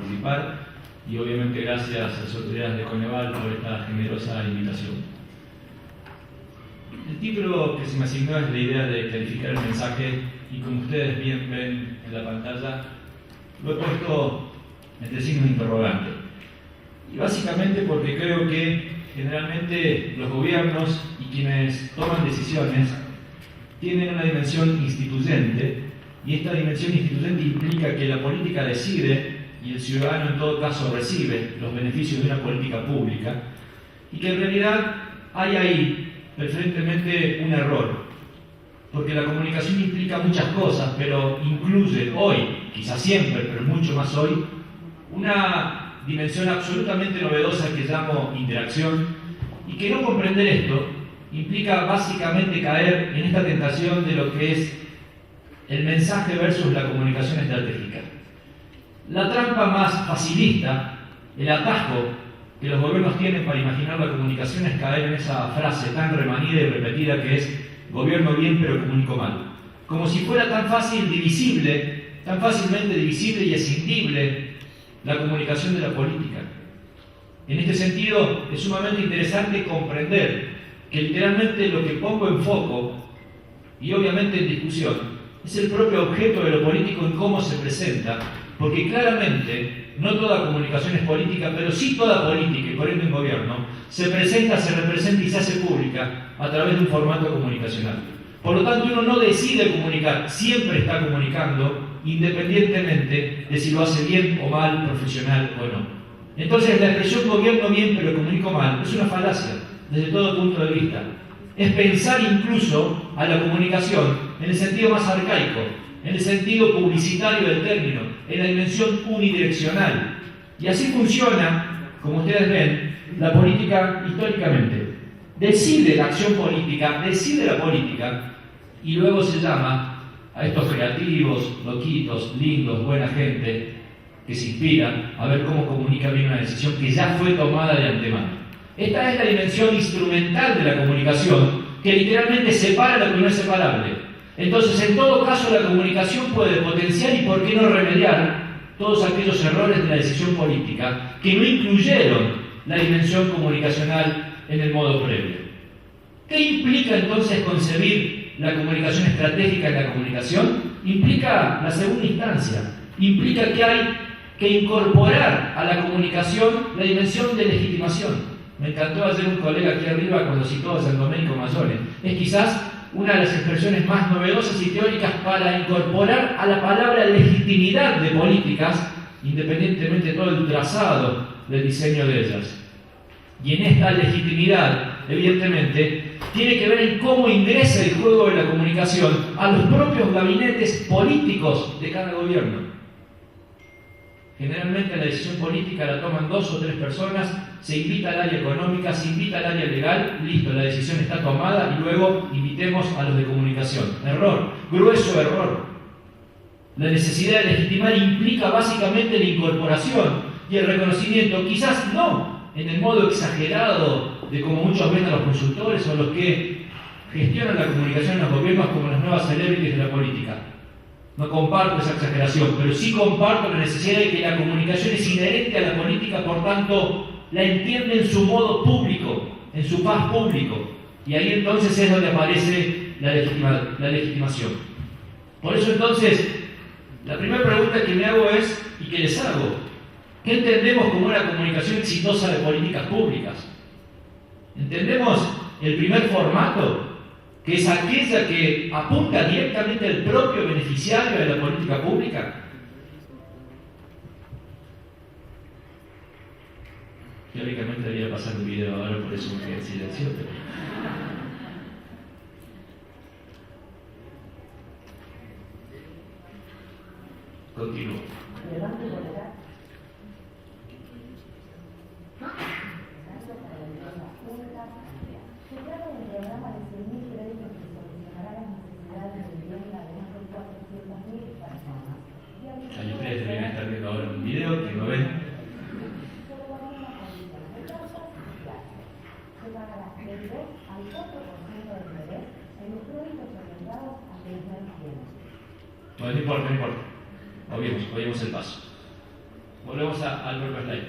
participar y obviamente gracias a las autoridades de Coneval por esta generosa invitación. El título que se me asignó es la idea de clarificar el mensaje y como ustedes bien ven en la pantalla, lo he puesto entre signos de interrogante. Y básicamente porque creo que generalmente los gobiernos y quienes toman decisiones tienen una dimensión instituyente y esta dimensión instituyente implica que la política decide y el ciudadano en todo caso recibe los beneficios de una política pública y que en realidad hay ahí preferentemente un error, porque la comunicación implica muchas cosas, pero incluye hoy, quizás siempre, pero mucho más hoy, una dimensión absolutamente novedosa que llamo interacción, y que no comprender esto implica básicamente caer en esta tentación de lo que es el mensaje versus la comunicación estratégica. La trampa más facilista, el atajo que los gobiernos tienen para imaginar la comunicación es caer en esa frase tan remanida y repetida que es gobierno bien pero comunico mal. Como si fuera tan fácilmente divisible y escindible la comunicación de la política. En este sentido, es sumamente interesante comprender que literalmente lo que pongo en foco, y obviamente en discusión, es el propio objeto de lo político en cómo se presenta, porque claramente no toda comunicación es política, pero sí toda política, y por ende un gobierno, se presenta, se representa y se hace pública a través de un formato comunicacional. Por lo tanto, uno no decide comunicar, siempre está comunicando, independientemente de si lo hace bien o mal, profesional o no. Entonces, la expresión gobierno bien pero comunico mal es una falacia desde todo punto de vista. Es pensar incluso a la comunicación en el sentido más arcaico, en el sentido publicitario del término, en la dimensión unidireccional. Y así funciona, como ustedes ven, la política históricamente. Decide la acción política, decide la política, y luego se llama a estos creativos, loquitos, lindos, buena gente, que se inspiran a ver cómo comunica bien una decisión que ya fue tomada de antemano. Esta es la dimensión instrumental de la comunicación, que literalmente separa lo que no es separable. Entonces, en todo caso, la comunicación puede potenciar y, por qué no, remediar todos aquellos errores de la decisión política que no incluyeron la dimensión comunicacional en el modo previo. ¿Qué implica entonces concebir la comunicación estratégica en la comunicación? Implica la segunda instancia, implica que hay que incorporar a la comunicación la dimensión de legitimación. Me encantó ayer un colega aquí arriba cuando citó a San Domenico Mayone. Es quizás una de las expresiones más novedosas y teóricas para incorporar a la palabra legitimidad de políticas, independientemente de todo el trazado del diseño de ellas. Y en esta legitimidad, evidentemente, tiene que ver en cómo ingresa el juego de la comunicación a los propios gabinetes políticos de cada gobierno. Generalmente la decisión política la toman 2 o 3 personas, se invita al área económica, se invita al área legal, listo, la decisión está tomada y luego invitemos a los de comunicación. Error, grueso error. La necesidad de legitimar implica básicamente la incorporación y el reconocimiento, quizás no en el modo exagerado de como muchos ven a los consultores o los que gestionan la comunicación en los gobiernos como las nuevas celebrities de la política. No comparto esa exageración, pero sí comparto la necesidad de que la comunicación es inherente a la política, por tanto, la entiende en su modo público, en su faz público. Y ahí entonces es donde aparece la legitimación. Por eso entonces, la primera pregunta que me hago es, y que les hago, ¿qué entendemos como una comunicación exitosa de políticas públicas? ¿Entendemos el primer formato, que es aquella que apunta directamente al propio beneficiario de la política pública? Teóricamente debería pasar un video ahora, por eso me quedé en silencio. Continúo. Ahí ustedes deberían estar viendo ahora un video que no ven. No importa. Oímos el paso. Volvemos al propio slide.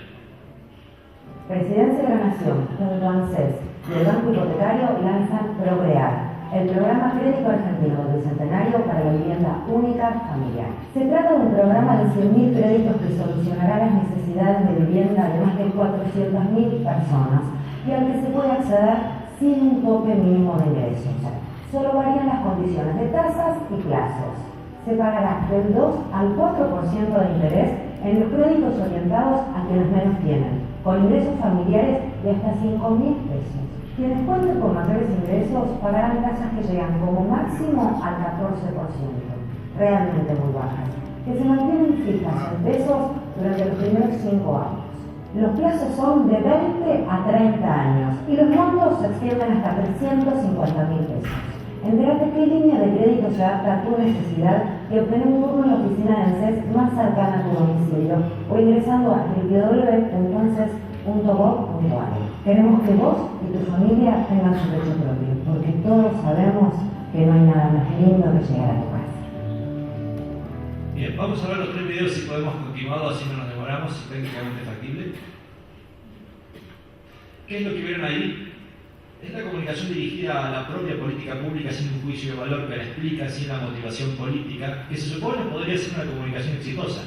Presidencia de la Nación, junto a ANSES y el Banco Hipotecario lanzan Procrear, el programa Crédito Argentino del Bicentenario para la vivienda única familiar. Se trata de un programa de 100.000 créditos que solucionará las necesidades de vivienda de más de 400.000 personas y al que se puede acceder sin un tope mínimo de ingresos. Solo varían las condiciones de tasas y plazos. Se pagará del 2 al 4% de interés en los créditos orientados a quienes menos tienen, con ingresos familiares de hasta 5.000 pesos. Quienes cuenten con mayores ingresos pagarán tasas que llegan como máximo al 14%, realmente muy bajas, que se mantienen fijas en pesos durante los primeros 5 años. Los plazos son de 20 a 30 años y los montos se extienden hasta 350.000 pesos. Entérate qué línea de crédito se adapta a tu necesidad y obtener un turno en la oficina de ANSES más cercana a tu domicilio o ingresando a www.anses.gov.ar. Queremos que vos y tu familia tengan su techo propio, porque todos sabemos que no hay nada más lindo que llegar a tu casa. Bien, vamos a ver los 3 videos si podemos continuar, así no nos demoramos, si técnicamente factible. ¿Qué es lo que vieron ahí? Es la comunicación dirigida a la propia política pública sin un juicio de valor que la explica, sin la motivación política, que se supone podría ser una comunicación exitosa.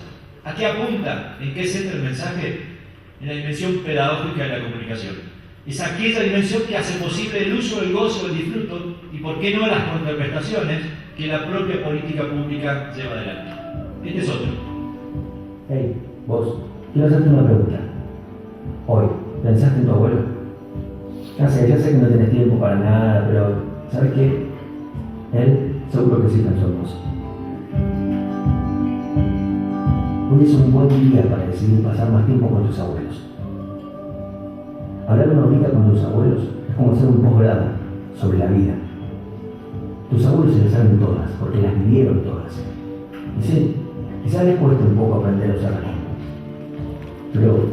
¿A qué apunta? ¿En qué centra el mensaje? En la dimensión pedagógica de la comunicación. Es aquella dimensión que hace posible el uso, el gozo, el disfruto y, por qué no, las contraprestaciones que la propia política pública lleva adelante. Este es otro. Hey, vos, quiero hacerte una pregunta. Hoy, ¿pensaste en tu abuelo? Ya sé que no tienes tiempo para nada, pero ¿sabes qué? Él seguro que sí pensó en vos. Hoy es un buen día para decidir pasar más tiempo con tus abuelos. Hablar una horita con tus abuelos es como hacer un posgrado sobre la vida. Tus abuelos se las saben todas, porque las vivieron todas. Y sí, quizás les cueste un poco aprender a usar la compu. Pero,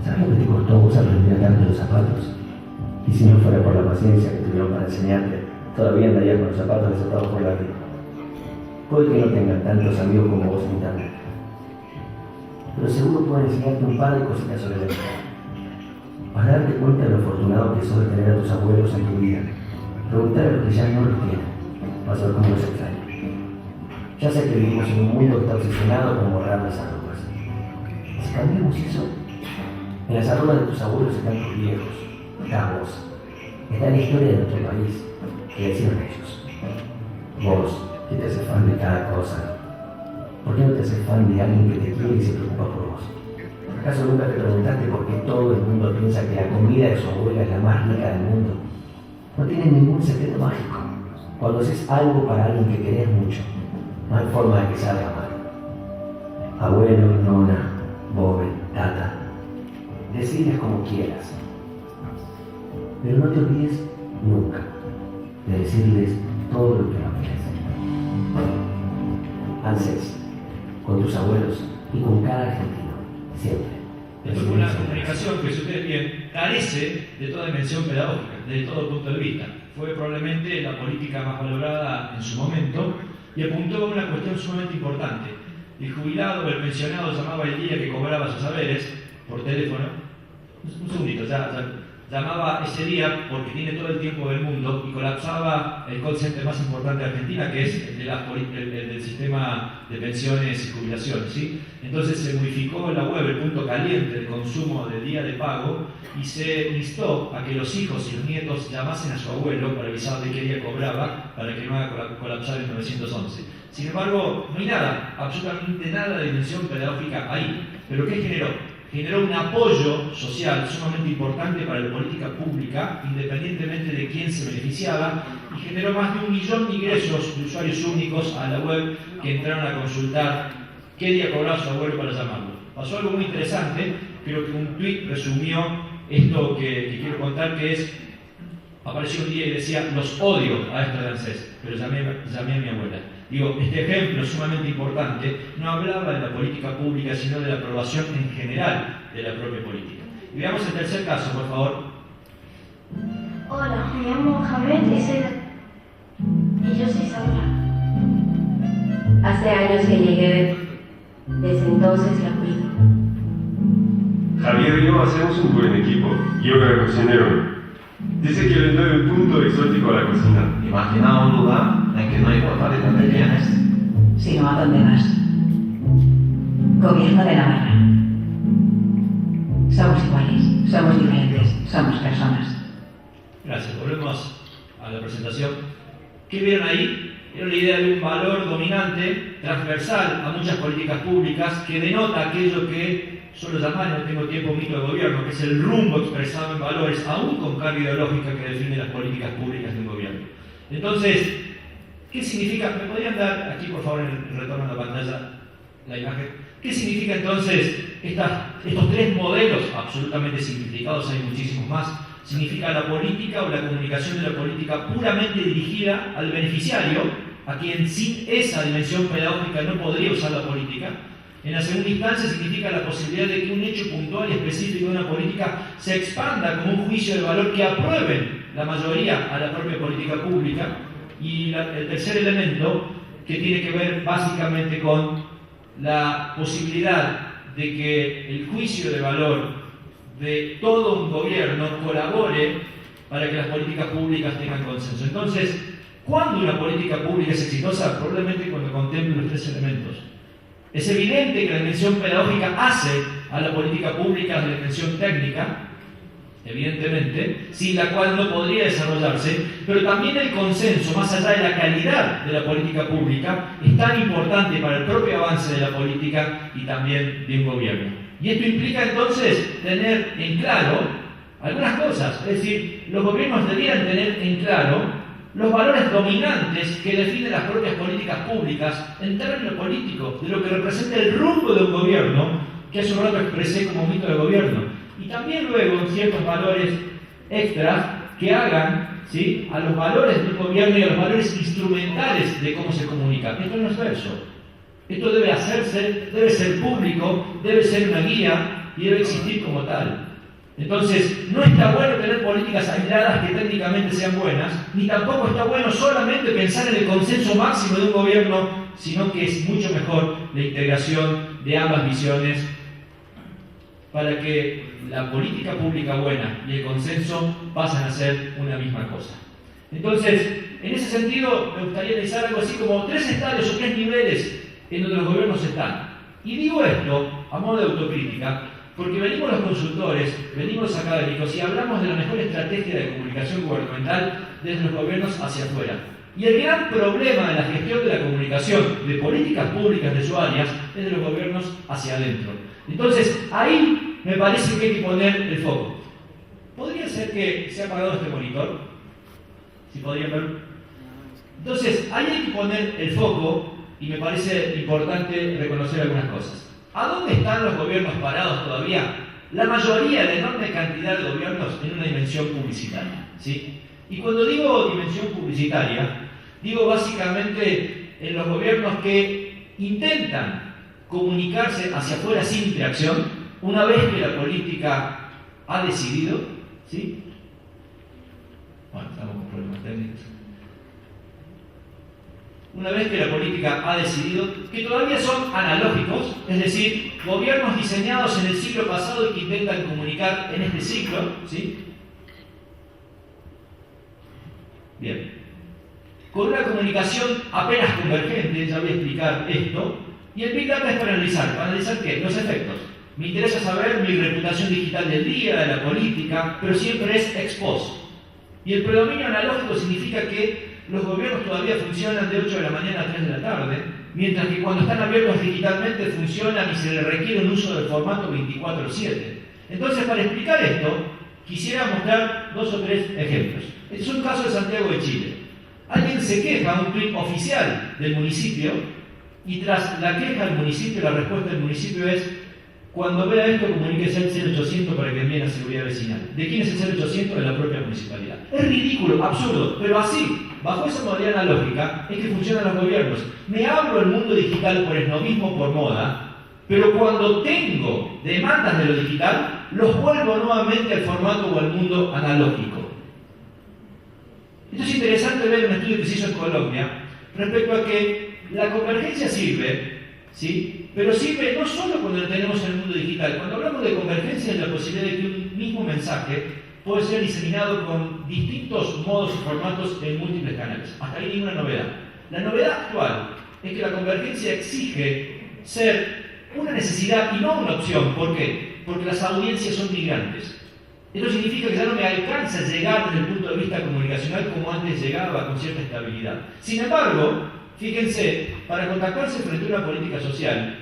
¿sabes lo que te costó a vos aprender a darte los zapatos? Y si no fuera por la paciencia que tuvieron para enseñarte, todavía andarías con los zapatos desatados por la vida. Puede que no tengan tantos amigos como vos en internet, pero seguro pueden enseñarte un par de cositas sobre la vida. Vas a darte cuenta de lo afortunado que sos de tener a tus abuelos en tu vida. Preguntar a los que ya no los tienen. Vas a ver cómo los extrañan. Ya sé que vivimos en un mundo que está obsesionado con borrar las arrugas. Si cambiamos eso, en las arrugas de tus abuelos están tus viejos. Está vos. Está la historia de nuestro país, que decían ellos. Vos, que te haces fan de cada cosa. ¿Por qué no te haces fan de alguien que te quiere y se preocupa por vos? ¿Acaso nunca te preguntaste por qué todo el mundo piensa que la comida de su abuela es la más rica del mundo? No tiene ningún secreto mágico. Cuando haces algo para alguien que querés mucho, no hay forma de que salga mal. Abuelo, nona, bobe, tata. Decirles como quieras. Pero no te olvides nunca de decirles todo lo que no merecen. ANSES, con tus abuelos y con cada argentino, siempre. Esto es una comunicación que, si ustedes bien, carece de toda dimensión pedagógica, desde todo punto de vista. Fue probablemente la política más valorada en su momento y apuntó a una cuestión sumamente importante. El jubilado o el pensionado llamaba el día que cobraba sus haberes por teléfono. Un segundito, llamaba ese día porque tiene todo el tiempo del mundo y colapsaba el call center más importante de Argentina, que es el del sistema de pensiones y jubilaciones, ¿sí? Entonces se modificó en la web el punto caliente de consumo del día de pago y se instó a que los hijos y los nietos llamasen a su abuelo para avisarle qué día cobraba para que no haga colapsar el 911. Sin embargo, no hay nada, absolutamente nada de dimensión pedagógica ahí. ¿Pero qué generó? Generó un apoyo social sumamente importante para la política pública, independientemente de quién se beneficiaba, y generó más de 1 millón de ingresos de usuarios únicos a la web que entraron a consultar qué día cobraba su abuelo para llamarlo. Pasó algo muy interesante, creo que un tuit resumió esto que quiero contar, que es, apareció un día y decía, los odio a esto de ANSES, pero llamé a mi abuela. Digo, este ejemplo sumamente importante no hablaba de la política pública, sino de la aprobación en general de la propia política. Y veamos el tercer caso, por favor. Hola, me llamo Javier y yo soy Sandra. Hace años que llegué, desde entonces la cuido. Javier y yo hacemos un buen equipo. Yo era cocinero. Dice que le doy un punto exótico a la cocina. Imagina un lugar en que no importa de dónde vienes. Sino a dónde vas. Gobierno de Navarra. Somos iguales, somos diferentes, somos personas. Gracias. Volvemos a la presentación. ¿Qué vieron ahí? Era la idea de un valor dominante, transversal a muchas políticas públicas, que denota aquello que suelo llamar, no tengo tiempo, mito de gobierno, que es el rumbo expresado en valores, aún con carga ideológica que define las políticas públicas de un gobierno. Entonces, ¿qué significa? ¿Me podrían dar aquí, por favor, en el retorno a la pantalla, la imagen? ¿Qué significa entonces estos tres modelos absolutamente simplificados? Hay muchísimos más. Significa la política o la comunicación de la política puramente dirigida al beneficiario, a quien sin esa dimensión pedagógica no podría usar la política. En la segunda instancia significa la posibilidad de que un hecho puntual y específico de una política se expanda como un juicio de valor que aprueben la mayoría a la propia política pública. Y el tercer elemento, que tiene que ver básicamente con la posibilidad de que el juicio de valor de todo un gobierno colabore para que las políticas públicas tengan consenso. Entonces, ¿cuándo una política pública es exitosa? Probablemente cuando contemple los tres elementos. Es evidente que la dimensión pedagógica hace a la política pública la dimensión técnica, evidentemente, sin la cual no podría desarrollarse, pero también el consenso, más allá de la calidad de la política pública, es tan importante para el propio avance de la política y también de un gobierno. Y esto implica entonces tener en claro algunas cosas, es decir, los gobiernos debieran tener en claro los valores dominantes que definen las propias políticas públicas en términos políticos, de lo que representa el rumbo de un gobierno, que hace un rato expresé como mito de gobierno, y también luego ciertos valores extras que hagan, ¿sí?, a los valores de un gobierno y a los valores instrumentales de cómo se comunica. Esto no es verso. Esto debe hacerse, debe ser público, debe ser una guía y debe existir como tal. Entonces, no está bueno tener políticas aisladas que técnicamente sean buenas, ni tampoco está bueno solamente pensar en el consenso máximo de un gobierno, sino que es mucho mejor la integración de ambas visiones para que la política pública buena y el consenso pasen a ser una misma cosa. Entonces, en ese sentido, me gustaría analizar algo así como tres estadios o tres niveles en donde los gobiernos están. Y digo esto a modo de autocrítica, porque venimos los consultores, venimos los académicos y hablamos de la mejor estrategia de comunicación gubernamental desde los gobiernos hacia afuera. Y el gran problema de la gestión de la comunicación, de políticas públicas de su área, es de los gobiernos hacia adentro. Entonces, ahí me parece que hay que poner el foco. ¿Podría ser que se ha apagado este monitor? ¿Si podrían ver? Entonces, ahí hay que poner el foco. Y me parece importante reconocer algunas cosas. ¿A dónde están los gobiernos parados todavía? La mayoría, la enorme cantidad de gobiernos en una dimensión publicitaria, ¿sí? Y cuando digo dimensión publicitaria, digo básicamente en los gobiernos que intentan comunicarse hacia afuera sin interacción, una vez que la política ha decidido, ¿sí? Bueno, estamos con problemas técnicos. Una vez que la política ha decidido, que todavía son analógicos, es decir, gobiernos diseñados en el siglo pasado y que intentan comunicar en este siglo, ¿sí? Bien. Con una comunicación apenas convergente, ya voy a explicar esto, y el Big Data es para analizar ¿qué? Los efectos. Me interesa saber mi reputación digital del día, de la política, pero siempre es ex post. Y el predominio analógico significa que los gobiernos todavía funcionan de 8 de la mañana a 3 de la tarde, mientras que cuando están abiertos digitalmente funcionan y se les requiere un uso del formato 24/7. Entonces, para explicar esto, quisiera mostrar 2 o 3 ejemplos. Este es un caso de Santiago de Chile. Alguien se queja, un tuit oficial del municipio, y tras la queja del municipio, la respuesta del municipio es: cuando vea esto, comuníquese al 0800 para que envíen a seguridad vecinal. ¿De quién es el 0800? De la propia municipalidad. Es ridículo, absurdo, pero así, bajo esa modalidad analógica, es que funcionan los gobiernos. Me abro el mundo digital por esnovismo, por moda, pero cuando tengo demandas de lo digital, los vuelvo nuevamente al formato o al mundo analógico. Esto es interesante ver un estudio que se hizo en Colombia respecto a que la convergencia sirve, ¿sí? Pero sirve no solo cuando lo tenemos en el mundo digital. Cuando hablamos de de convergencia es la posibilidad de que un mismo mensaje puede ser diseminado con distintos modos y formatos en múltiples canales. Hasta ahí ninguna novedad. La novedad actual es que la convergencia exige ser una necesidad y no una opción. ¿Por qué? Porque las audiencias son migrantes. Esto significa que ya no me alcanza a llegar desde el punto de vista comunicacional como antes llegaba con cierta estabilidad. Sin embargo, fíjense, para contactarse frente a una política social,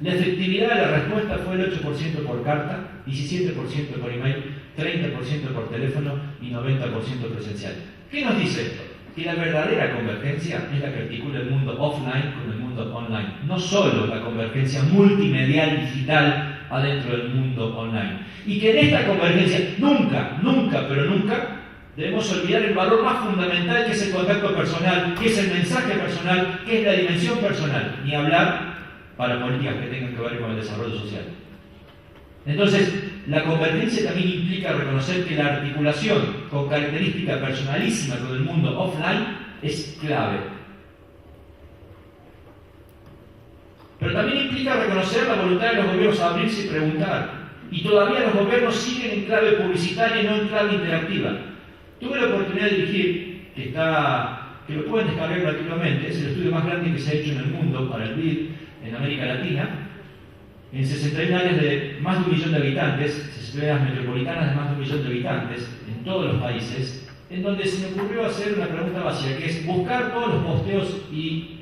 la efectividad de la respuesta fue el 8% por carta, 17% por email, 30% por teléfono y 90% presencial. ¿Qué nos dice esto? Que la verdadera convergencia es la que articula el mundo offline con el mundo online. No solo la convergencia multimedial digital adentro del mundo online. Y que en esta convergencia nunca, pero nunca debemos olvidar el valor más fundamental que es el contacto personal, que es el mensaje personal, que es la dimensión personal. Ni hablar para políticas que tengan que ver con el desarrollo social. Entonces, la convergencia también implica reconocer que la articulación con característica personalísima con el mundo offline es clave. Pero también implica reconocer la voluntad de los gobiernos a abrirse y preguntar. Y todavía los gobiernos siguen en clave publicitaria y no en clave interactiva. Tuve la oportunidad de dirigir, que lo pueden descargar gratuitamente, es el estudio más grande que se ha hecho en el mundo para el BID en América Latina, en 61 áreas de más de 1 millón de habitantes, 60 áreas metropolitanas de más de 1 millón de habitantes en todos los países, en donde se me ocurrió hacer una pregunta básica, que es buscar todos los posteos y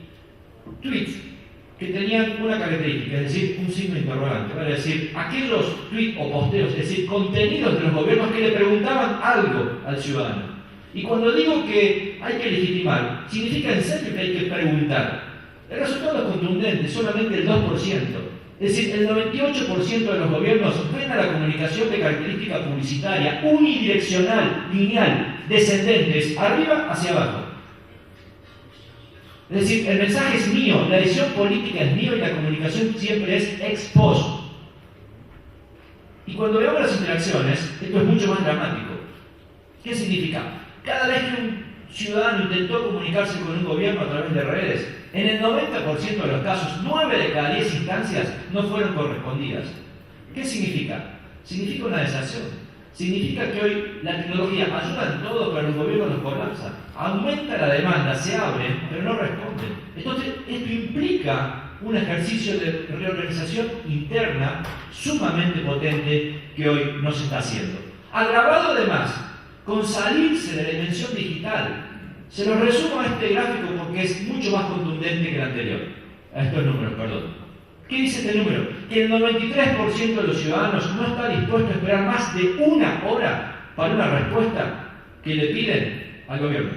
tweets que tenían una característica, es decir, un signo interrogante, vale decir, aquellos tweets o posteos, es decir, contenidos de los gobiernos que le preguntaban algo al ciudadano. Y cuando digo que hay que legitimar, significa en serio que hay que preguntar. El resultado es contundente, solamente el 2%. Es decir, el 98% de los gobiernos ven a la comunicación de característica publicitaria, unidireccional, lineal, descendentes, arriba hacia abajo. Es decir, el mensaje es mío, la decisión política es mío y la comunicación siempre es ex post. Y cuando veamos las interacciones, esto es mucho más dramático. ¿Qué significa? Cada vez que un ciudadano intentó comunicarse con un gobierno a través de redes, en el 90% de los casos, 9 de cada 10 instancias no fueron correspondidas. ¿Qué significa? Significa una desazón. Significa que hoy la tecnología ayuda en todo, pero los gobiernos los colapsan. Aumenta la demanda, se abren, pero no responden. Entonces, esto implica un ejercicio de reorganización interna sumamente potente que hoy no se está haciendo. Agravado además con salirse de la dimensión digital. Se los resumo a este gráfico porque es mucho más contundente que el anterior. A estos números, perdón. ¿Qué dice este número? Que el 93% de los ciudadanos no está dispuesto a esperar más de 1 hora para una respuesta que le piden al gobierno.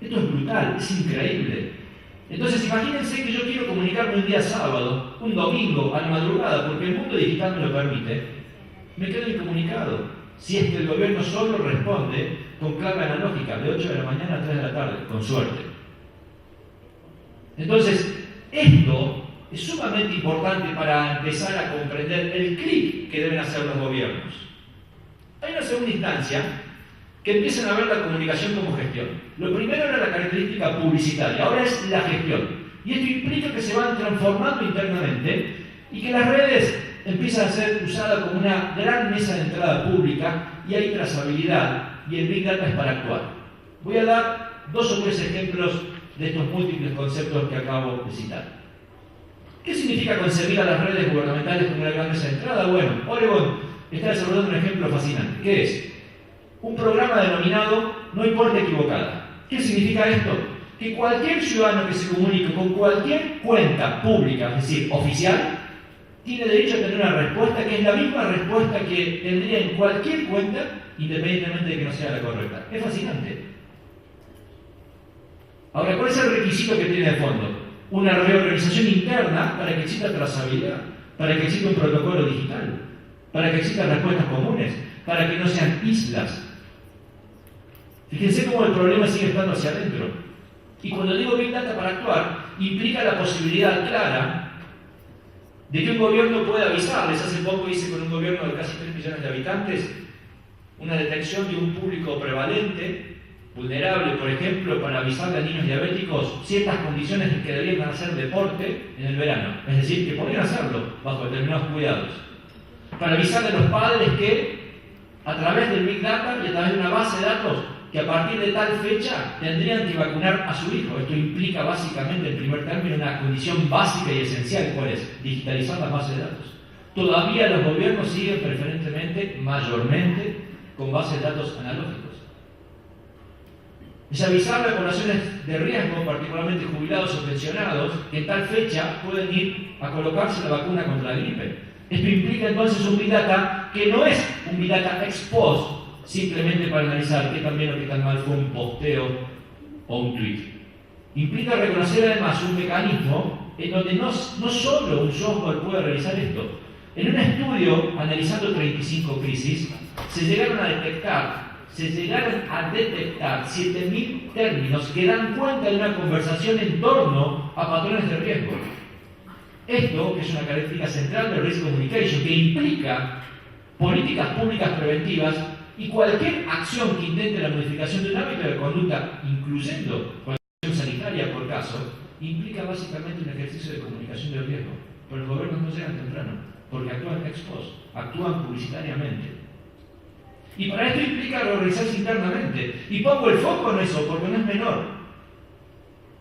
Esto es brutal, es increíble. Entonces imagínense que yo quiero comunicarme un día sábado, un domingo, a la madrugada, porque el mundo digital me lo permite. Me quedo incomunicado. Si es que el gobierno solo responde con clave analógica, de 8 de la mañana a 3 de la tarde, con suerte. Entonces, esto es sumamente importante para empezar a comprender el clic que deben hacer los gobiernos. Hay una segunda instancia que empiezan a ver la comunicación como gestión. Lo primero era la característica publicitaria, ahora es la gestión. Y esto implica que se van transformando internamente y que las redes empiezan a ser usadas como una gran mesa de entrada pública y hay trazabilidad y el Big Data es para actuar. Voy a dar 2 o 3 ejemplos de estos múltiples conceptos que acabo de citar. ¿Qué significa concebir a las redes gubernamentales como una gran mesa de entrada? Bueno, Oregon está desarrollando un ejemplo fascinante. ¿Qué es? Un programa denominado No importa equivocada. ¿Qué significa esto? Que cualquier ciudadano que se comunique con cualquier cuenta pública, es decir, oficial, tiene derecho a tener una respuesta que es la misma respuesta que tendría en cualquier cuenta, independientemente de que no sea la correcta. Es fascinante. Ahora, ¿cuál es el requisito que tiene de fondo? Una reorganización interna para que exista trazabilidad, para que exista un protocolo digital, para que existan respuestas comunes, para que no sean islas. Fíjense cómo el problema sigue estando hacia adentro. Y cuando digo Big Data para actuar, implica la posibilidad clara de que un gobierno pueda avisarles. Hace poco hice con un gobierno de casi 3 millones de habitantes una detección de un público prevalente, vulnerable, por ejemplo, para avisarle a niños diabéticos ciertas condiciones en que deberían hacer deporte en el verano. Es decir, que podrían hacerlo bajo determinados cuidados. para avisarle a los padres que a través del Big Data y a través de una base de datos que a partir de tal fecha tendrían que vacunar a su hijo. Esto implica básicamente, en primer término, una condición básica y esencial. ¿Cuál es? Digitalizar las bases de datos. Todavía los gobiernos siguen preferentemente, mayormente, con bases de datos analógicos. Es avisar a poblaciones de riesgo, particularmente jubilados o pensionados, que en tal fecha pueden ir a colocarse la vacuna contra la gripe. Esto implica entonces un Big Data que no es un Big Data ex post, simplemente para analizar qué tan bien o qué tan mal fue un posteo o un tweet. Implica reconocer además un mecanismo en donde no solo un software puede realizar esto. En un estudio analizando 35 crisis, se llegaron a detectar 7.000 términos que dan cuenta de una conversación en torno a patrones de riesgo. Esto, que es una característica central del Risk Communication, que implica políticas públicas preventivas y cualquier acción que intente la modificación de un hábito de conducta, incluyendo cualquier acción sanitaria por caso, implica básicamente un ejercicio de comunicación de riesgo. Pero los gobiernos no llegan temprano, porque actúan ex post, actúan publicitariamente. Y para esto implica reorganizarse internamente. Y pongo el foco en eso, porque no es menor.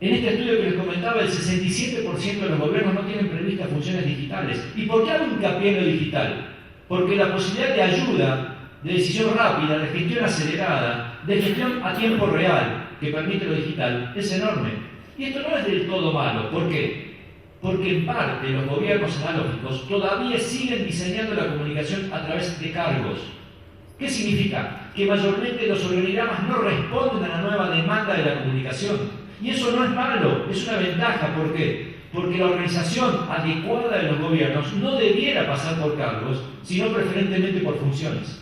En este estudio que les comentaba, el 67% de los gobiernos no tienen previstas funciones digitales. ¿Y por qué hago hincapié en lo digital? Porque la posibilidad de ayuda, de decisión rápida, de gestión acelerada, de gestión a tiempo real, que permite lo digital, es enorme. Y esto no es del todo malo. ¿Por qué? Porque en parte los gobiernos analógicos todavía siguen diseñando la comunicación a través de cargos. ¿Qué significa? Que mayormente los organigramas no responden a la nueva demanda de la comunicación. Y eso no es malo, es una ventaja. ¿Por qué? Porque la organización adecuada de los gobiernos no debiera pasar por cargos, sino preferentemente por funciones.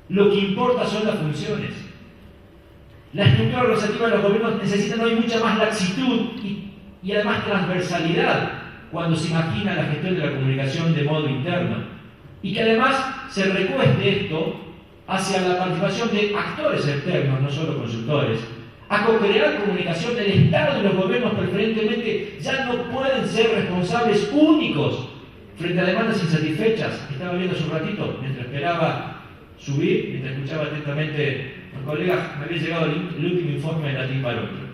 Lo que importa son las funciones. La estructura organizativa de los gobiernos necesita hoy mucha más laxitud y además transversalidad cuando se imagina la gestión de la comunicación de modo interno. Y que además se recueste esto hacia la participación de actores externos, no solo consultores, a co-crear comunicación del Estado y los gobiernos preferentemente ya no pueden ser responsables únicos frente a demandas insatisfechas. Estaba viendo hace un ratito, mientras esperaba subir, mientras escuchaba atentamente a los colegas, me había llegado el último informe de Latin Barometer,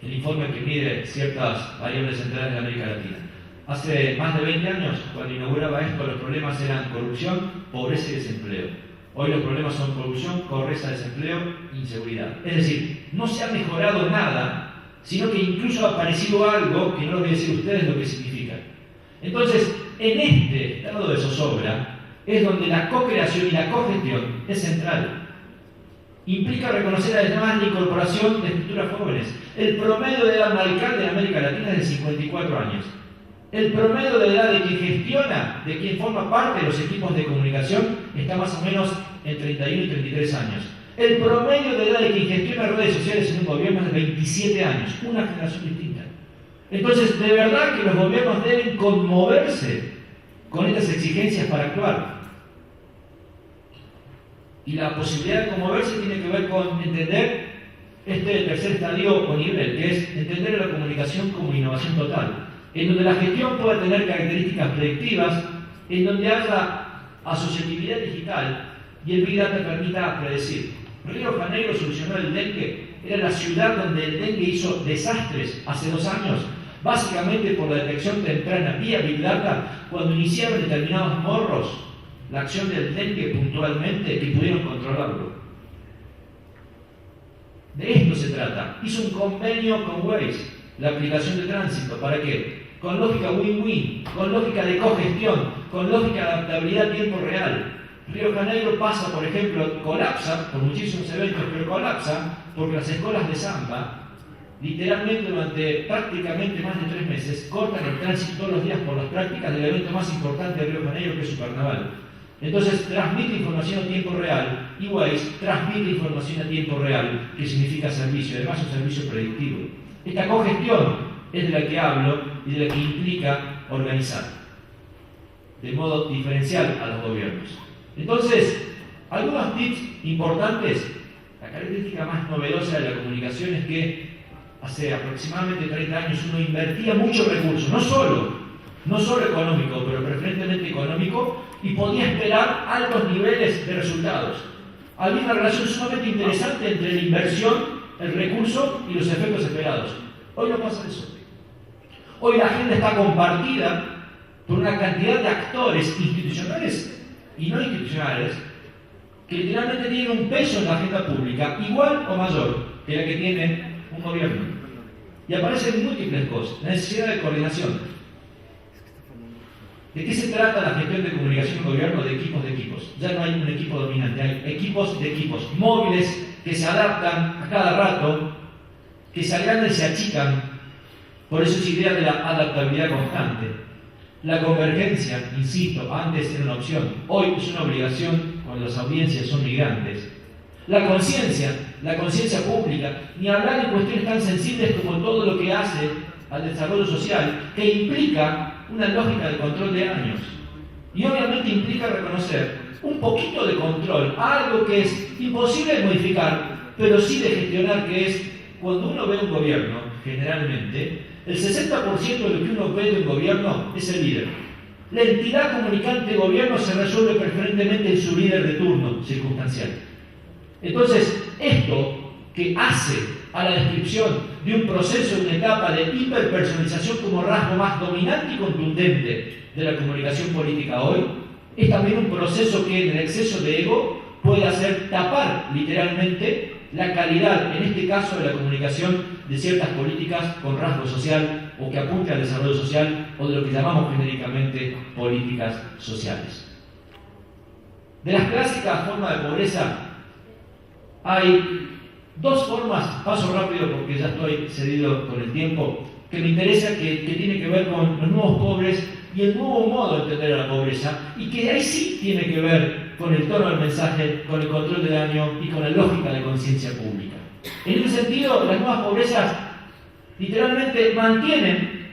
el informe que mide ciertas variables centrales de América Latina. Hace más de 20 años, cuando inauguraba esto, los problemas eran corrupción, pobreza y desempleo. Hoy los problemas son corrupción, pobreza, desempleo e inseguridad. Es decir, no se ha mejorado nada, sino que incluso ha aparecido algo que no lo voy a decir a ustedes lo que significa. Entonces, en este estado de zozobra es donde la co-creación y la cogestión es central. Implica reconocer además la incorporación de estructuras jóvenes. El promedio de edad de un alcalde en América Latina es de 54 años. El promedio de edad de quien gestiona, de quien forma parte de los equipos de comunicación, está más o menos en 31 y 33 años. El promedio de edad de quien gestiona redes sociales en un gobierno es de 27 años, una generación distinta. Entonces, de verdad que los gobiernos deben conmoverse con estas exigencias para actuar. Y la posibilidad de conmoverse tiene que ver con entender este tercer estadio o nivel, que es entender la comunicación como innovación total, en donde la gestión puede tener características predictivas, en donde haya asociatividad digital y el Big Data permita predecir. Río de Janeiro solucionó el dengue, era la ciudad donde el dengue hizo desastres hace 2 años, básicamente por la detección temprana vía Big Data, cuando iniciaron determinados morros la acción del dengue puntualmente y pudieron controlarlo. De esto se trata. Hizo un convenio con Waze, la aplicación de tránsito, ¿para qué? Con lógica win-win, con lógica de cogestión, con lógica de adaptabilidad a tiempo real. Río de Janeiro pasa, por ejemplo, colapsa por muchísimos eventos, pero colapsa porque las escuelas de samba, literalmente durante prácticamente más de 3 meses, cortan el tránsito todos los días por las prácticas del evento más importante de Río de Janeiro, que es su carnaval. Entonces transmite información a tiempo real y Waze transmite información a tiempo real, que significa servicio, además un servicio predictivo. Esta cogestión es de la que hablo y de la que implica organizar de modo diferencial a los gobiernos. Entonces, algunos tips importantes. La característica más novedosa de la comunicación es que hace aproximadamente 30 años uno invertía muchos recursos, no solo no solo económico, pero preferentemente económico, y podía esperar altos niveles de resultados. Había una relación sumamente interesante entre la inversión, el recurso y los efectos esperados. Hoy no pasa eso. Hoy la agenda está compartida por una cantidad de actores institucionales y no institucionales que literalmente tienen un peso en la agenda pública igual o mayor que la que tiene un gobierno. Y aparecen múltiples cosas. La necesidad de coordinación. ¿De qué se trata la gestión de comunicación en gobierno? De equipos. Ya no hay un equipo dominante, hay equipos de equipos. Móviles que se adaptan a cada rato, que se agrandan y se achican. Por eso es idea de la adaptabilidad constante. La convergencia, insisto, antes era una opción, hoy es una obligación cuando las audiencias son migrantes. La conciencia pública, ni hablar de cuestiones tan sensibles como todo lo que hace al desarrollo social, que implica una lógica de control de años. Y obviamente implica reconocer un poquito de control, algo que es imposible de modificar, pero sí de gestionar, que es cuando uno ve un gobierno, generalmente, el 60% de lo que uno ve de un gobierno es el líder. La entidad comunicante de gobierno se resuelve preferentemente en su líder de turno circunstancial. Entonces, esto que hace a la descripción de un proceso, de una etapa de hiperpersonalización como rasgo más dominante y contundente de la comunicación política hoy, es también un proceso que en el exceso de ego puede hacer tapar literalmente la calidad, en este caso de la comunicación, de ciertas políticas con rasgo social o que apunte al desarrollo social o de lo que llamamos genéricamente políticas sociales. De las clásicas formas de pobreza hay dos formas, paso rápido porque ya estoy cedido con el tiempo, que me interesa, que tiene que ver con los nuevos pobres y el nuevo modo de entender a la pobreza, y que ahí sí tiene que ver con el tono del mensaje, con el control del daño y con la lógica de conciencia pública. En ese sentido, las nuevas pobrezas literalmente mantienen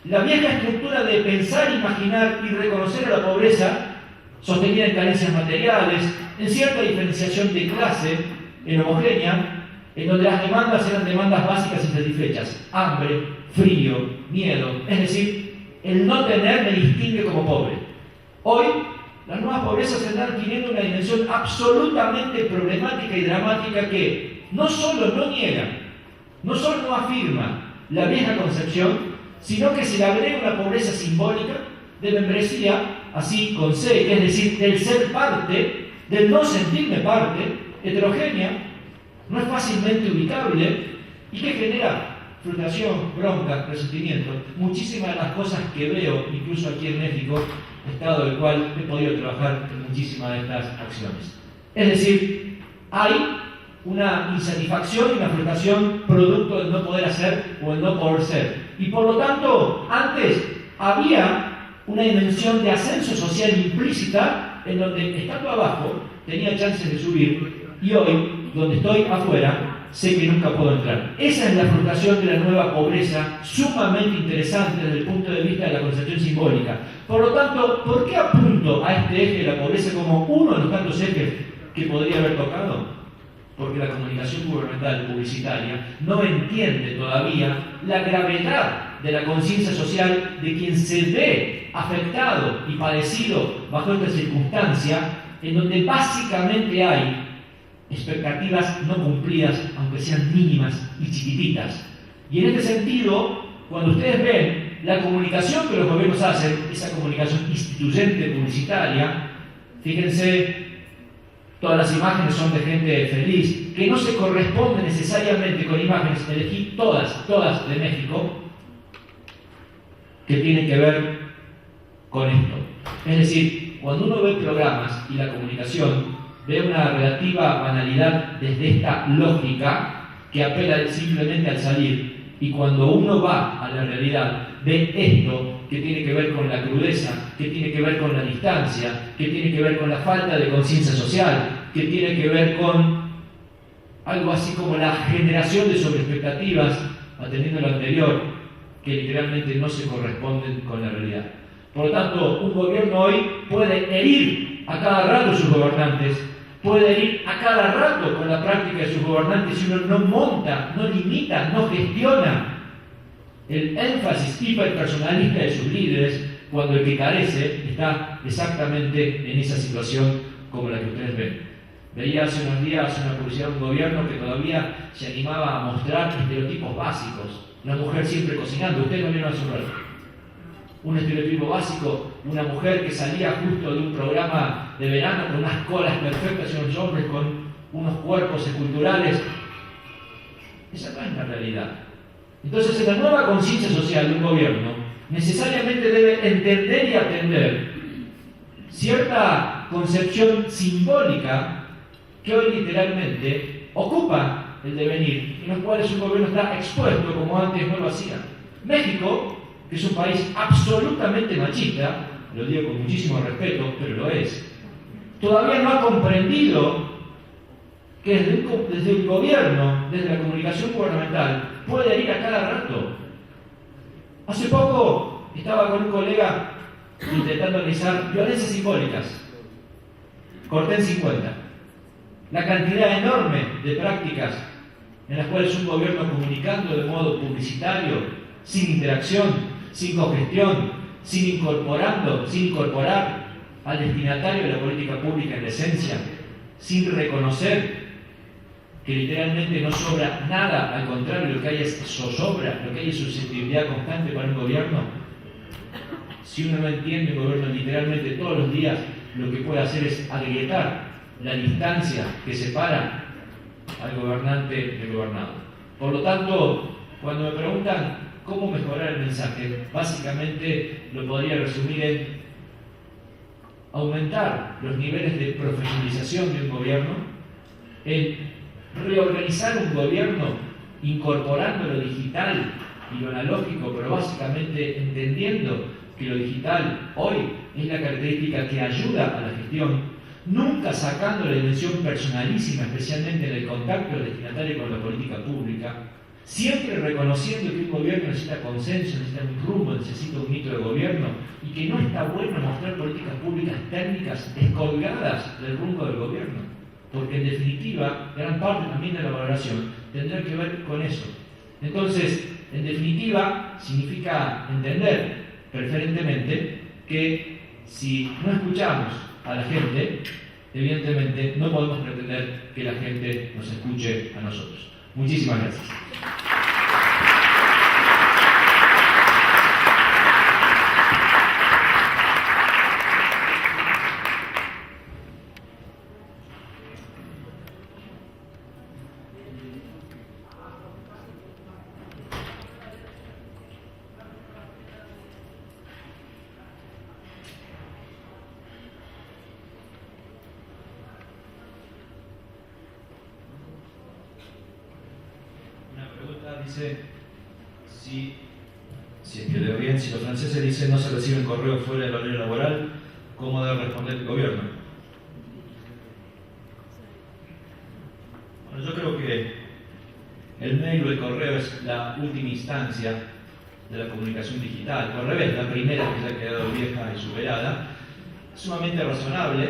la vieja estructura de pensar, imaginar y reconocer a la pobreza sostenida en carencias materiales, en cierta diferenciación de clase, en homogénea, en donde las demandas eran demandas básicas insatisfechas: hambre, frío, miedo. Es decir, el no tener me distingue como pobre. Hoy, las nuevas pobrezas están adquiriendo una dimensión absolutamente problemática y dramática que no solo no niega, no solo no afirma la vieja concepción, sino que se le agrega una pobreza simbólica de membresía, así con C, es decir, del ser parte, del no sentirme parte, heterogénea, no es fácilmente ubicable y que genera frustración, bronca, resentimiento. Muchísimas de las cosas que veo, incluso aquí en México, estado del cual he podido trabajar en muchísimas de estas acciones. Es decir, hay una insatisfacción y una frustración producto del no poder hacer o el no poder ser. Y por lo tanto, antes había una dimensión de ascenso social implícita en donde, estando abajo, tenía chances de subir, y hoy, donde estoy afuera, sé que nunca puedo entrar. Esa es la frustración de la nueva pobreza, sumamente interesante desde el punto de vista de la concepción simbólica. Por lo tanto, ¿por qué apunto a este eje de la pobreza como uno de los tantos ejes que podría haber tocado? Porque la comunicación gubernamental publicitaria no entiende todavía la gravedad de la conciencia social de quien se ve afectado y padecido bajo esta circunstancia, en donde básicamente hay expectativas no cumplidas, aunque sean mínimas y chiquititas. Y en este sentido, cuando ustedes ven la comunicación que los gobiernos hacen, esa comunicación instituyente publicitaria, fíjense, todas las imágenes son de gente feliz, que no se corresponde necesariamente con imágenes, elegí todas de México, que tienen que ver con esto. Es decir, cuando uno ve programas y la comunicación, ve una relativa banalidad desde esta lógica que apela simplemente al salir, y cuando uno va a la realidad, ve esto que tiene que ver con la crudeza, que tiene que ver con la distancia, que tiene que ver con la falta de conciencia social, que tiene que ver con algo así como la generación de sobreexpectativas, atendiendo lo anterior, que literalmente no se corresponden con la realidad. Por lo tanto, un gobierno hoy puede herir a cada rato sus gobernantes, puede ir a cada rato con la práctica de sus gobernantes si uno no monta, no limita, no gestiona el énfasis hiperpersonalista de sus líderes, cuando el que carece está exactamente en esa situación como la que ustedes ven. Veía hace unos días una publicidad de un gobierno que todavía se animaba a mostrar estereotipos básicos. Una mujer siempre cocinando, ustedes lo vieron hace un rato. Un estereotipo básico, una mujer que salía justo de un programa de verano con unas colas perfectas y unos hombres con unos cuerpos esculturales. Esa no es la realidad. Entonces, en la nueva conciencia social de un gobierno, necesariamente debe entender y atender cierta concepción simbólica que hoy literalmente ocupa el devenir, en los cuales un gobierno está expuesto como antes no lo hacía. México, que es un país absolutamente machista, lo digo con muchísimo respeto, pero lo es, todavía no ha comprendido que desde el gobierno, desde la comunicación gubernamental, puede ir a cada rato. Hace poco estaba con un colega intentando analizar violencias simbólicas. Corté en 50. La cantidad enorme de prácticas en las cuales un gobierno comunicando de modo publicitario, sin interacción, sin cogestión, sin incorporar al destinatario de la política pública en esencia, sin reconocer que literalmente no sobra nada, al contrario, lo que hay es zozobra, lo que hay es susceptibilidad constante para un gobierno. Si uno no entiende un gobierno literalmente todos los días, lo que puede hacer es agrietar la distancia que separa al gobernante del gobernado. Por lo tanto, cuando me preguntan cómo mejorar el mensaje, básicamente lo podría resumir en aumentar los niveles de profesionalización de un gobierno, en reorganizar un gobierno incorporando lo digital y lo analógico, pero básicamente entendiendo que lo digital hoy es la característica que ayuda a la gestión, nunca sacando la dimensión personalísima, especialmente en el contacto del destinatario con la política pública, siempre reconociendo que un gobierno necesita consenso, necesita un rumbo, necesita un mito de gobierno, y que no está bueno mostrar políticas públicas técnicas descolgadas del rumbo del gobierno. Porque en definitiva, gran parte también de la valoración tendrá que ver con eso. Entonces, en definitiva, significa entender preferentemente que si no escuchamos a la gente, evidentemente no podemos pretender que la gente nos escuche a nosotros. Muchísimas gracias. Dice, si es que leo bien, si los franceses dicen no se reciben correos fuera del horario laboral, ¿cómo debe responder el gobierno? Bueno, yo creo que el mail o el correo es la última instancia de la comunicación digital, o al revés, la primera que ya ha quedado vieja y superada. Es sumamente razonable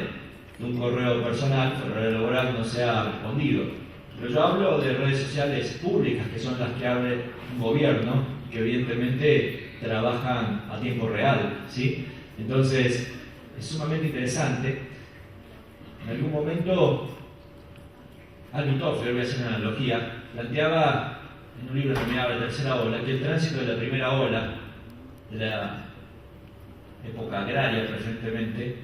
que un correo personal fuera del horario laboral no sea respondido. Pero yo hablo de redes sociales públicas, que son las que abre un gobierno, que evidentemente trabajan a tiempo real, ¿sí? Entonces, es sumamente interesante. En algún momento, Alvin Toffler, voy a hacer una analogía, planteaba en un libro que me habla de tercera ola, que el tránsito de la primera ola, de la época agraria preferentemente,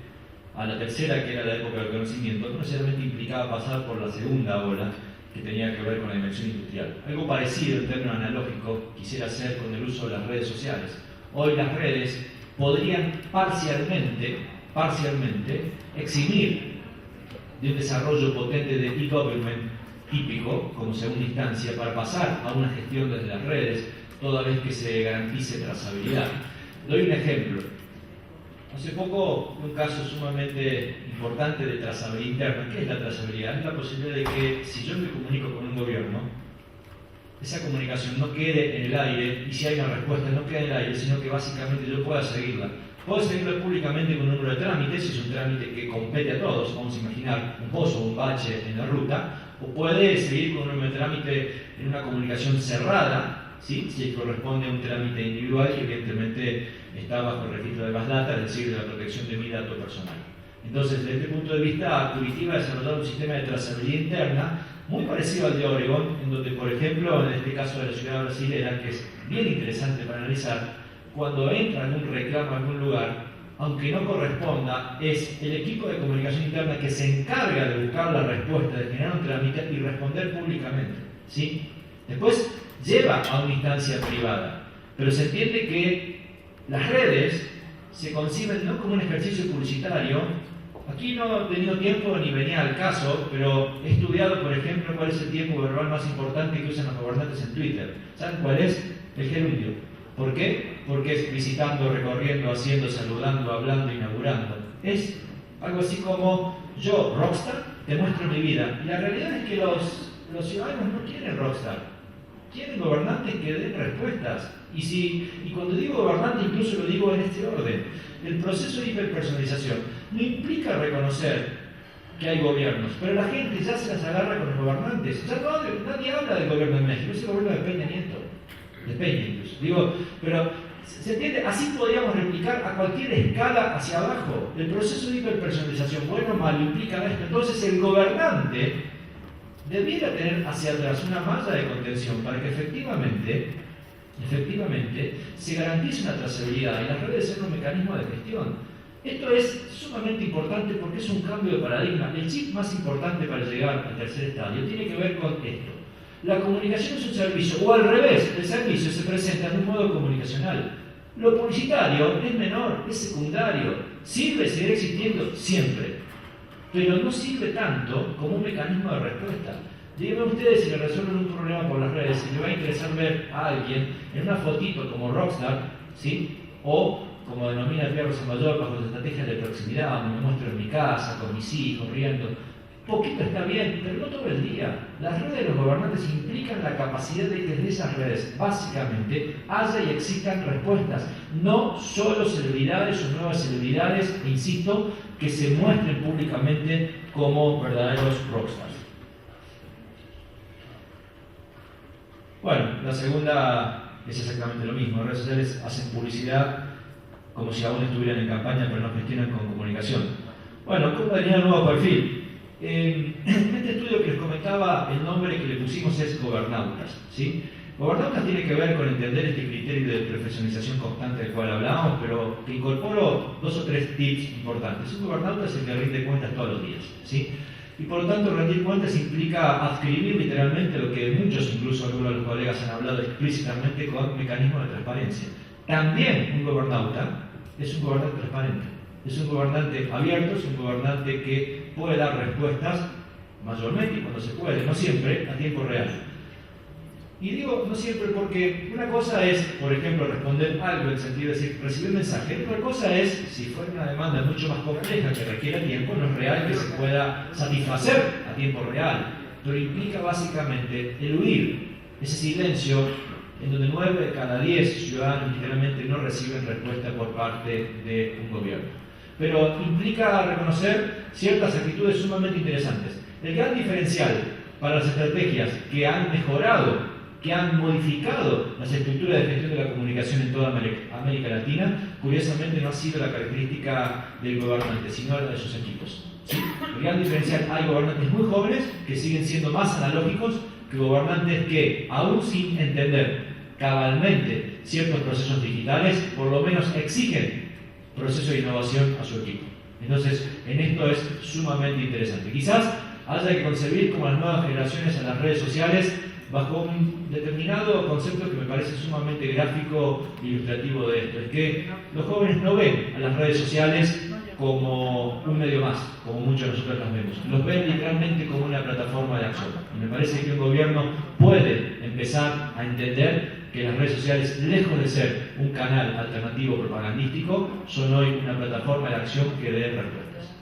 a la tercera, que era la época del conocimiento, no necesariamente implicaba pasar por la segunda ola, que tenía que ver con la dimensión industrial. Algo parecido en términos analógicos quisiera hacer con el uso de las redes sociales. Hoy las redes podrían parcialmente eximir de un desarrollo potente de e-government típico como segunda instancia para pasar a una gestión desde las redes, toda vez que se garantice trazabilidad. Doy un ejemplo. Hace poco, un caso sumamente importante de trazabilidad interna. ¿Qué es la trazabilidad? Es la posibilidad de que, si yo me comunico con un gobierno, esa comunicación no quede en el aire, y si hay una respuesta no quede en el aire, sino que básicamente yo pueda seguirla. Puedo seguirla públicamente con un número de trámites, si es un trámite que compete a todos, vamos a imaginar un pozo o un bache en la ruta, o puede seguir con un número de trámite en una comunicación cerrada, ¿sí? Si corresponde a un trámite individual que evidentemente está bajo el registro de Base Data, es decir, de la protección de mi dato personal. Entonces, desde este punto de vista, Curitiba ha desarrollado un sistema de trazabilidad interna muy parecido al de Oregón, en donde, por ejemplo, en este caso de la ciudad brasilera, que es bien interesante para analizar, cuando entra en un reclamo en algún lugar, aunque no corresponda, es el equipo de comunicación interna que se encarga de buscar la respuesta, de generar un trámite y responder públicamente, ¿sí? Después lleva a una instancia privada, pero se entiende que las redes se conciben no como un ejercicio publicitario. Aquí no he tenido tiempo ni venía al caso, pero he estudiado, por ejemplo, cuál es el tiempo verbal más importante que usan los gobernantes en Twitter. ¿Saben cuál es? El gerundio. ¿Por qué? Porque es visitando, recorriendo, haciendo, saludando, hablando, inaugurando. Es algo así como: yo, rockstar, te muestro mi vida. Y la realidad es que los ciudadanos no quieren rockstar, quieren gobernantes que den respuestas. Y cuando digo gobernante, incluso lo digo en este orden. El proceso de hiperpersonalización no implica reconocer que hay gobiernos, pero la gente ya se las agarra con los gobernantes. Ya nadie habla del gobierno de México, es el gobierno de Peña Nieto. De Peña incluso. Digo, pero ¿se entiende? Así podríamos replicar a cualquier escala hacia abajo. El proceso de hiperpersonalización, bueno o malo, implica esto. Entonces el gobernante debiera tener hacia atrás una malla de contención para que efectivamente se garantice una trazabilidad, y las redes sean un mecanismo de gestión. Esto es sumamente importante porque es un cambio de paradigma. El chip más importante para llegar al tercer estadio tiene que ver con esto. La comunicación es un servicio, o al revés, el servicio se presenta de un modo comunicacional. Lo publicitario es menor, es secundario, sirve, seguirá existiendo siempre, pero no sirve tanto como un mecanismo de respuesta. Díganme ustedes si le resuelven un problema por las redes, si le va a interesar ver a alguien en una fotito como rockstar, ¿sí? O como denomina el Pierre Rosenmayor, bajo las estrategias de proximidad, donde me muestro en mi casa, con mis hijos, riendo. Poquito está bien, pero no todo el día. Las redes de los gobernantes implican la capacidad de que desde esas redes, básicamente, haya y existan respuestas. No solo celebridades o nuevas celebridades, insisto, que se muestren públicamente como verdaderos rockstars. Bueno, la segunda es exactamente lo mismo. Las redes sociales hacen publicidad como si aún estuvieran en campaña, pero no gestionan con comunicación. Bueno, ¿cómo definir el nuevo perfil? En este estudio que les comentaba, el nombre que le pusimos es Gobernautas, ¿sí? Gobernautas tiene que ver con entender este criterio de profesionalización constante del cual hablábamos, pero que incorporo 2 o 3 tips importantes. Un gobernauta es el que rinde cuentas todos los días, ¿sí? Y por lo tanto, rendir cuentas implica adscribir literalmente lo que muchos, incluso algunos de los colegas, han hablado explícitamente con mecanismos de transparencia. También un gobernauta es un gobernante transparente, es un gobernante abierto, es un gobernante que puede dar respuestas, mayormente y cuando se puede, no siempre, a tiempo real. Y digo no siempre porque una cosa es, por ejemplo, responder algo en el sentido de decir, recibir un mensaje. Otra cosa es, si fuera una demanda mucho más compleja que requiera tiempo, no es real que se pueda satisfacer a tiempo real, pero implica básicamente eludir ese silencio en donde 9 de cada 10 ciudadanos literalmente no reciben respuesta por parte de un gobierno. Pero implica reconocer ciertas actitudes sumamente interesantes. El gran diferencial para las estrategias que han mejorado, que han modificado las estructuras de gestión de la comunicación en toda América Latina, curiosamente no ha sido la característica del gobernante, sino la de sus equipos. ¿Sí? El gran diferencial: hay gobernantes muy jóvenes que siguen siendo más analógicos que gobernantes que, aún sin entender cabalmente ciertos procesos digitales, por lo menos exigen proceso de innovación a su equipo. Entonces, en esto es sumamente interesante. Quizás haya que concebir como las nuevas generaciones a las redes sociales bajo un determinado concepto que me parece sumamente gráfico e ilustrativo de esto. Es que los jóvenes no ven a las redes sociales como un medio más, como muchos de nosotros las vemos. Los ven literalmente como una plataforma de acción. Y me parece que un gobierno puede empezar a entender que las redes sociales, lejos de ser un canal alternativo propagandístico, son hoy una plataforma de acción que dé respuestas.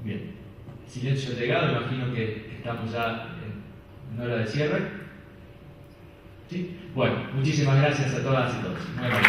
Bien. Silencio llegado, imagino que estamos ya en hora de cierre. ¿Sí? Bueno, muchísimas gracias a todas y todos. Muy amable.